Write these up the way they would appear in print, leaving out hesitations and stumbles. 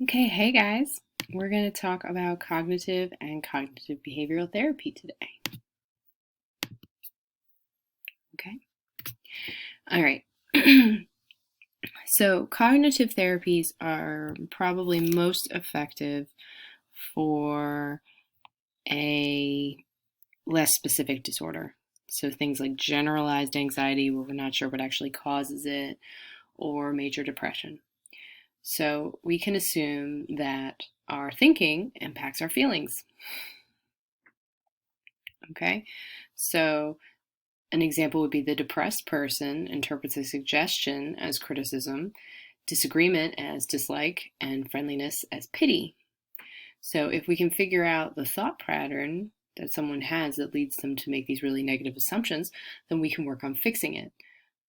Okay, hey guys. We're going to talk about cognitive and cognitive behavioral therapy today. Okay. All right. So, cognitive therapies are probably most effective for a less specific disorder. So, things like generalized anxiety, where we're not sure what actually causes it, or major depression. So, we can assume that our thinking impacts our feelings. Okay. So, an example would be the depressed person interprets a suggestion as criticism, disagreement as dislike, and friendliness as pity. So if we can figure out the thought pattern that someone has that leads them to make these really negative assumptions, then we can work on fixing it.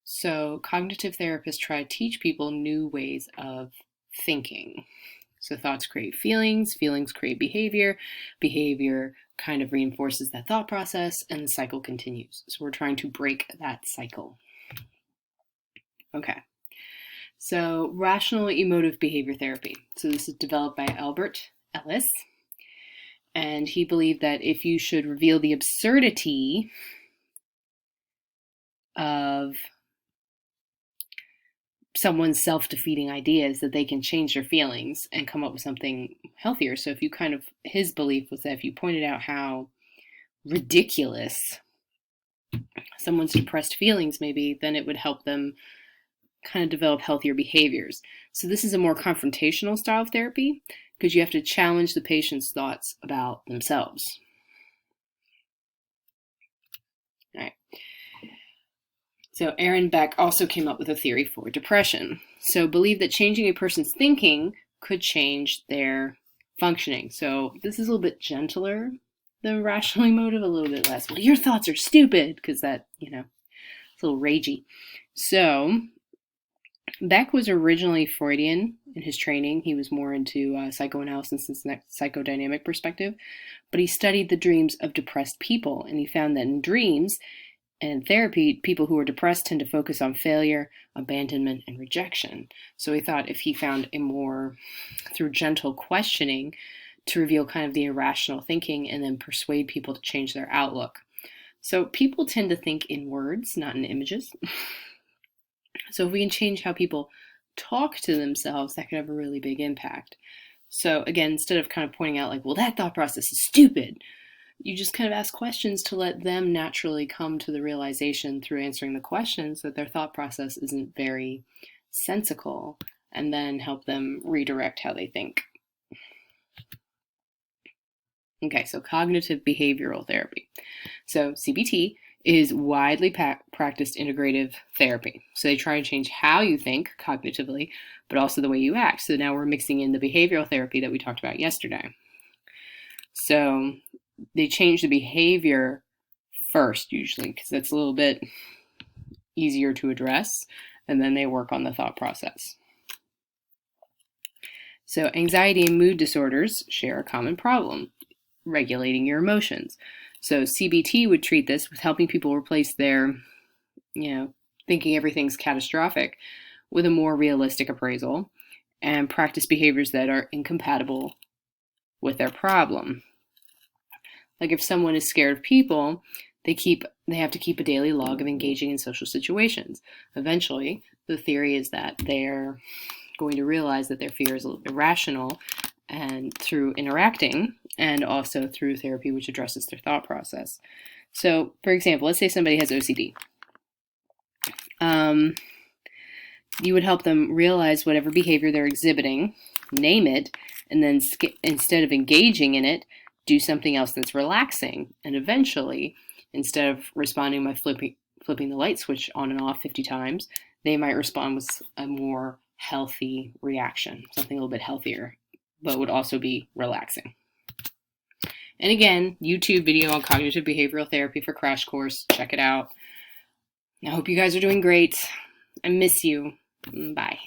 So cognitive therapists try to teach people new ways of thinking. So thoughts create feelings, feelings create behavior, behavior kind of reinforces that thought process, and the cycle continues. So we're trying to break that cycle. Okay. So rational emotive behavior therapy. So this is developed by Albert Ellis. And he believed that if you should reveal the absurdity of someone's self-defeating ideas, that they can change their feelings and come up with something healthier. So if you his belief was that if you pointed out how ridiculous someone's depressed feelings maybe, then it would help them kind of develop healthier behaviors. So this is a more confrontational style of therapy because you have to challenge the patient's thoughts about themselves. All right. So Aaron Beck also came up with a theory for depression. So believe that changing a person's thinking could change their functioning. So this is a little bit gentler than rational emotive, a little bit less, well, your thoughts are stupid, because that, it's a little ragey. So Beck was originally Freudian in his training. He was more into psychoanalysis and psychodynamic perspective, but he studied the dreams of depressed people, and he found that in dreams and in therapy, people who are depressed tend to focus on failure, abandonment, and rejection. So he thought if he found a more, through gentle questioning, to reveal kind of the irrational thinking and then persuade people to change their outlook. So people tend to think in words, not in images. So if we can change how people talk to themselves, that could have a really big impact. So again, instead of kind of pointing out like, well, that thought process is stupid, you just kind of ask questions to let them naturally come to the realization through answering the questions that their thought process isn't very sensical, and then help them redirect how they think. Okay, so cognitive behavioral therapy. So CBT is widely practiced integrative therapy. So they try to change how you think cognitively, but also the way you act. So now we're mixing in the behavioral therapy that we talked about yesterday. So they change the behavior first, usually, because that's a little bit easier to address, and then they work on the thought process. So anxiety and mood disorders share a common problem: regulating your emotions. So CBT would treat this with helping people replace their, thinking everything's catastrophic with a more realistic appraisal and practice behaviors that are incompatible with their problem. Like if someone is scared of people, they have to keep a daily log of engaging in social situations. Eventually, the theory is that they're going to realize that their fear is irrational, and through interacting and also through therapy, which addresses their thought process. So, for example, let's say somebody has OCD. You would help them realize whatever behavior they're exhibiting, name it, and then instead of engaging in it, do something else that's relaxing. And eventually, instead of responding by flipping the light switch on and off 50 times, they might respond with a more healthy reaction, something a little bit healthier, but would also be relaxing. And again, YouTube video on cognitive behavioral therapy for Crash Course. Check it out. I hope you guys are doing great. I miss you. Bye.